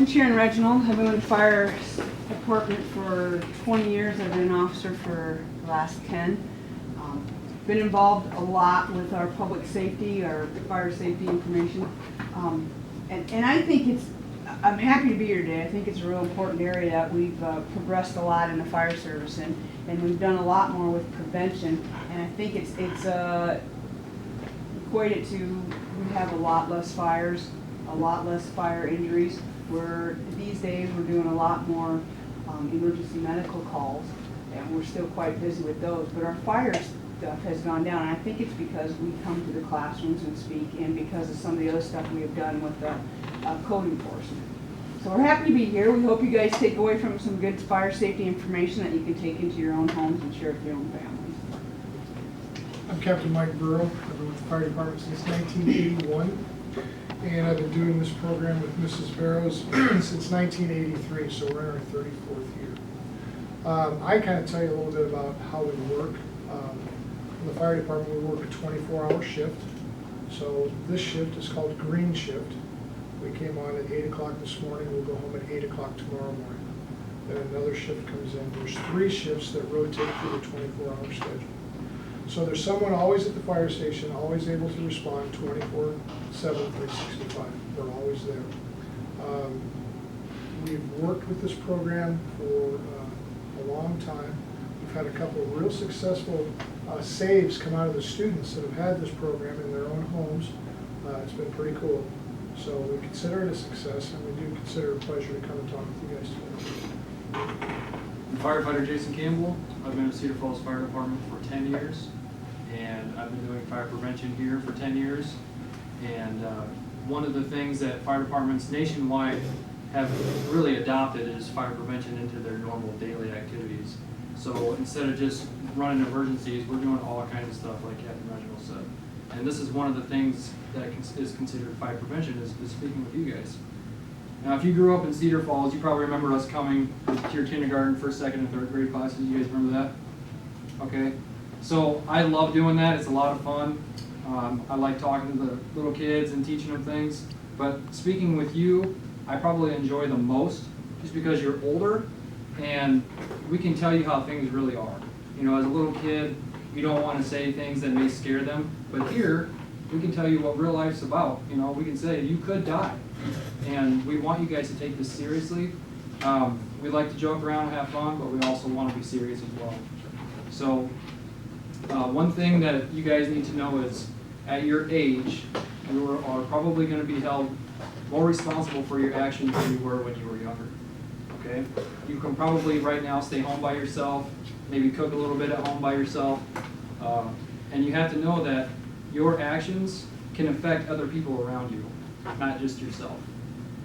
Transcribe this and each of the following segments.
I'm Sharon Reginald. I've been with the fire department for 20 years. I've been an officer for the last 10. Been involved a lot with our public safety, our fire safety information. And I think I'm happy to be here today. I think it's a real important area that we've progressed a lot in the fire service, and we've done a lot more with prevention. And I think it's equated to we have a lot less fires, a lot less fire injuries. These days we're doing a lot more emergency medical calls, and we're still quite busy with those. But our fire stuff has gone down, and I think it's because we come to the classrooms and speak, and because of some of the other stuff we have done with the code enforcement. So we're happy to be here. We hope you guys take away from some good fire safety information that you can take into your own homes and share with your own families. I'm Captain Mike Burrow. I've been with the fire department since 1981, and I've been doing this program with Mrs. Barrows since 1983, so we're in our 34th year. I kind of tell you a little bit about how we work. In the fire department, we work a 24-hour shift. So this shift is called green shift. We came on at 8 o'clock this morning. We'll go home at 8 o'clock tomorrow morning. Then another shift comes in. There's 3 shifts that rotate through the 24-hour schedule. So there's someone always at the fire station, always able to respond 24/7, 365. They're always there. We've worked with this program for a long time. We've had a couple of real successful saves come out of the students that have had this program in their own homes. It's been pretty cool. So we consider it a success, and we do consider it a pleasure to come and talk with you guys today. I'm firefighter Jason Campbell. I've been with Cedar Falls Fire Department for 10 years, and I've been doing fire prevention here for 10 years. And one of the things that fire departments nationwide have really adopted is fire prevention into their normal daily activities. So instead of just running emergencies, we're doing all kinds of stuff like Captain Reginald said. And this is one of the things that is considered fire prevention is speaking with you guys. Now, if you grew up in Cedar Falls, you probably remember us coming to your kindergarten, first, second, and third grade classes. You guys remember that? Okay. So I love doing that. It's a lot of fun. I like talking to the little kids and teaching them things. But speaking with you, I probably enjoy the most just because you're older and we can tell you how things really are. You know, as a little kid, you don't want to say things that may scare them. But here, we can tell you what real life's about. You know, we can say you could die. And we want you guys to take this seriously. We like to joke around and have fun, but we also want to be serious as well. So one thing that you guys need to know is at your age, you are probably going to be held more responsible for your actions than you were when you were younger. Okay? You can probably right now stay home by yourself, maybe cook a little bit at home by yourself. And you have to know that your actions can affect other people around you, not just yourself.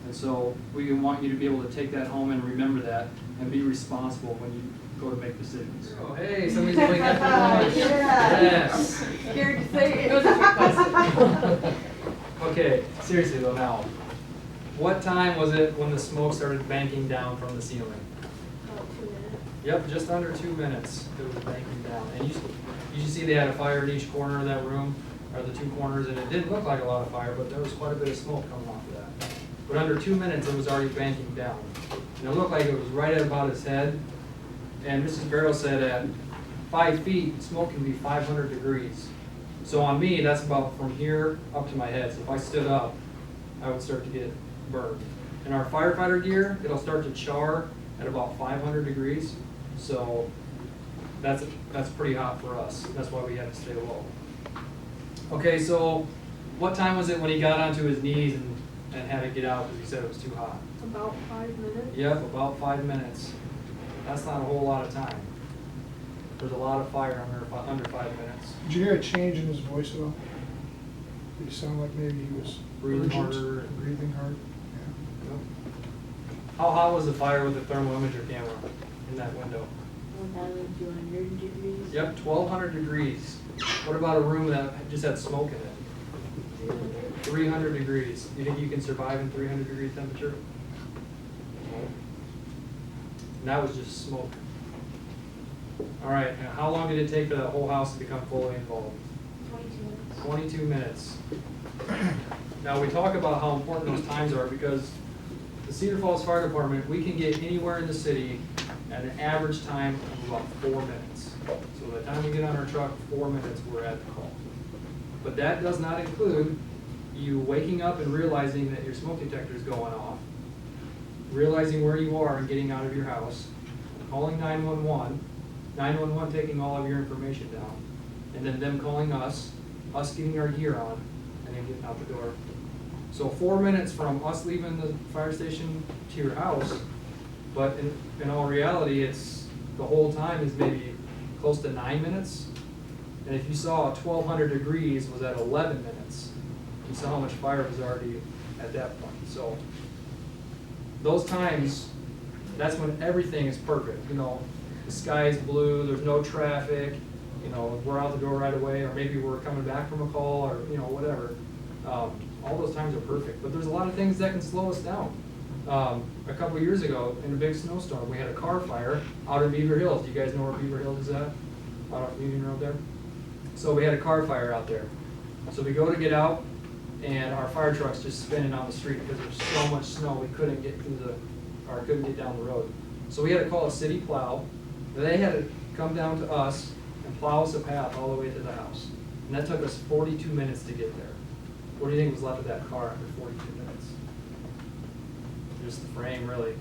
And so we want you to be able to take that home and remember that and be responsible when you go to make decisions. Oh, hey, somebody's waking up for lunch. Yeah. Yes. Scared to say it. It was requested. Okay, seriously though now, what time was it when the smoke started banking down from the ceiling? About 2 minutes. Yep, just under 2 minutes it was banking down. And you see they had a fire in each corner of that room, or the 2 corners, and it didn't look like a lot of fire, but there was quite a bit of smoke coming off of that. But under 2 minutes, it was already banking down. And it looked like it was right at about his head. And Mrs. Barrow said at 5 feet, smoke can be 500 degrees. So on me, that's about from here up to my head. So if I stood up, I would start to get burned. In our firefighter gear, it'll start to char at about 500 degrees. So that's pretty hot for us. That's why we had to stay low. Okay, so what time was it when he got onto his knees and had to get out because he said it was too hot? About 5 minutes. Yep, about 5 minutes. That's not a whole lot of time. There's a lot of fire under 5 minutes. Did you hear a change in his voice at all? Did he sound like maybe he was Breathing urgent, harder. breathing hard? Yep. How hot was the fire with the thermal imager camera in that window? 1,200 degrees. Yep, 1,200 degrees. What about a room that just had smoke in it? 300 degrees. You think you can survive in 300 degree temperature? No. And that was just smoke. All right, and how long did it take for the whole house to become fully involved? 22 minutes. 22 minutes. Now we talk about how important those times are because the Cedar Falls Fire Department, we can get anywhere in the city at an average time of about 4 minutes. So by the time we get on our truck, 4 minutes, we're at the call. But that does not include you waking up and realizing that your smoke detector is going off, realizing where you are and getting out of your house, calling 911, 911 taking all of your information down, and then them calling us getting our gear on, and then getting out the door. So 4 minutes from us leaving the fire station to your house, but in all reality, it's, the whole time is maybe close to 9 minutes. And if you saw 1200 degrees was at 11 minutes, you saw how much fire was already at that point. So those times, that's when everything is perfect. You know, the sky is blue, there's no traffic, you know, we're out the door right away, or maybe we're coming back from a call, or, you know, whatever. All those times are perfect, but there's a lot of things that can slow us down. A couple of years ago, in a big snowstorm, we had a car fire out in Beaver Hills. Do you guys know where Beaver Hills is at? Out off Union Road there? So we had a car fire out there. So we go to get out, and our fire truck's just spinning on the street because there's so much snow we couldn't get through or couldn't get down the road. So we had to call a city plow. They had to come down to us and plow us a path all the way to the house. And that took us 42 minutes to get there. What do you think was left of that car after 42 minutes? Just the frame, really.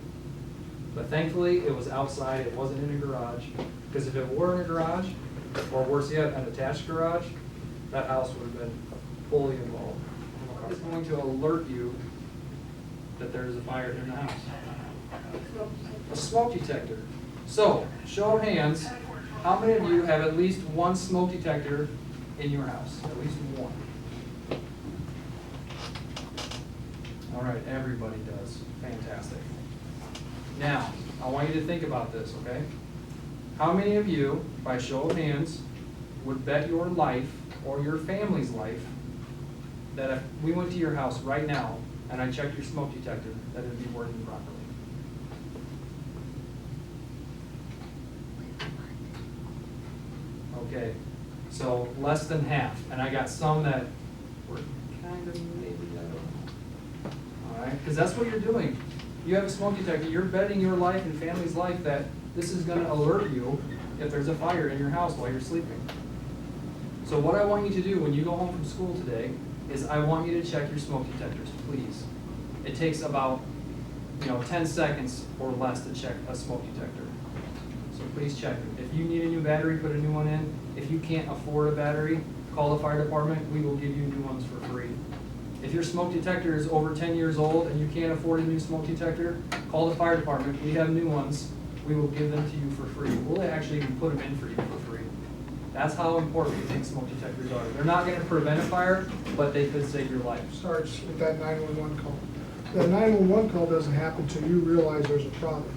But thankfully, it was outside, it wasn't in a garage. Because if it were in a garage, or worse yet, an attached garage, that house would have been fully involved. It's going to alert you that there's a fire in the house. A smoke detector. So, show of hands, how many of you have at least one smoke detector in your house? At least one. All right, everybody does. Fantastic. Now, I want you to think about this, okay? How many of you, by show of hands, would bet your life or your family's life that if we went to your house right now and I checked your smoke detector, that it would be working properly? Okay, so less than half, and I got some that were kind of maybe, I don't know. All right, because that's what you're doing. You have a smoke detector, you're betting your life and family's life that this is going to alert you if there's a fire in your house while you're sleeping. So what I want you to do when you go home from school today is I want you to check your smoke detectors, please. It takes about 10 seconds or less to check a smoke detector. So please check it. If you need a new battery, put a new one in. If you can't afford a battery, call the fire department. We will give you new ones for free. If your smoke detector is over 10 years old and you can't afford a new smoke detector, call the fire department. We have new ones. We will give them to you for free. We'll actually even put them in for you for free. That's how important we think smoke detectors are. They're not going to prevent a fire, but they could save your life. Starts with that 911 call. That 911 call doesn't happen until you realize there's a problem,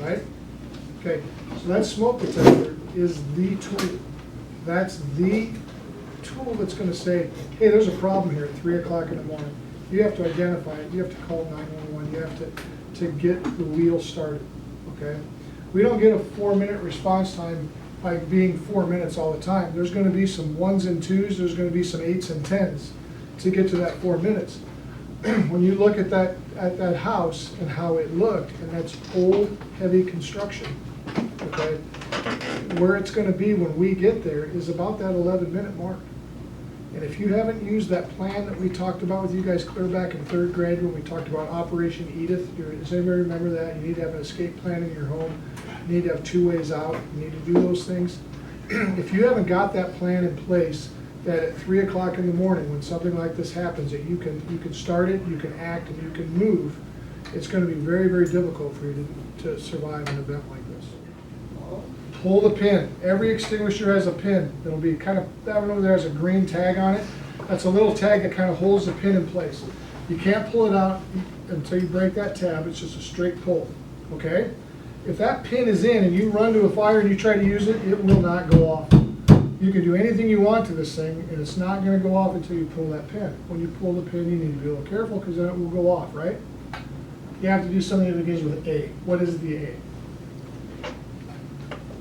right? Okay, so that smoke detector is the tool. That's the tool that's going to say, hey, there's a problem here at 3 o'clock in the morning. You have to identify it. You have to call 911. You have to get the wheel started, okay? We don't get a 4-minute response time by being 4 minutes all the time. There's going to be some 1s and 2s. There's going to be some 8s and 10s to get to that 4 minutes. When you look at that house and how it looked, and that's old, heavy construction, okay, where it's going to be when we get there is about that 11-minute mark. And if you haven't used that plan that we talked about with you guys clear back in 3rd grade when we talked about Operation Edith, does anybody remember that? You need to have an escape plan in your home. You need to have 2 ways out. You need to do those things. If you haven't got that plan in place, that at 3 o'clock in the morning when something like this happens, that you can start it, you can act, and you can move, it's going to be very, very difficult for you to survive an event like this. Pull the pin. Every extinguisher has a pin. It'll be kind of, I don't know if there's a green tag on it. That's a little tag that kind of holds the pin in place. You can't pull it out until you break that tab. It's just a straight pull, okay? If that pin is in and you run to a fire and you try to use it, it will not go off. You can do anything you want to this thing, and it's not going to go off until you pull that pin. When you pull the pin, you need to be a little careful because then it will go off, right? You have to do something that begins with A. What is the A?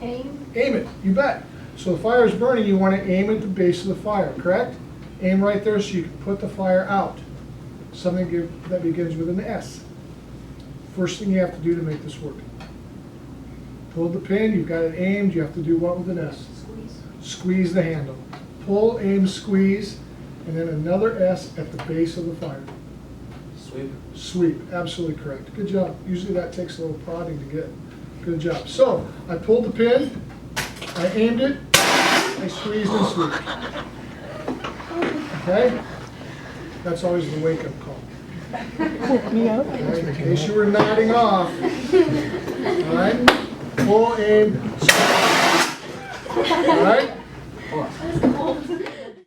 Aim. Aim it, you bet. So the fire is burning, you want to aim at the base of the fire, correct? Aim right there so you can put the fire out. Something that begins with an S. First thing you have to do to make this work. Pull the pin, you've got it aimed, you have to do what with an S? Squeeze. Squeeze the handle. Pull, aim, squeeze, and then another S at the base of the fire. Sweep. Sweep, absolutely correct. Good job. Usually that takes a little prodding to get. Good job. So, I pulled the pin, I aimed it, I squeezed and swept. Okay? That's always the wake-up call. Okay, in case you were nodding off. All right? Pull, aim, squeeze. All right?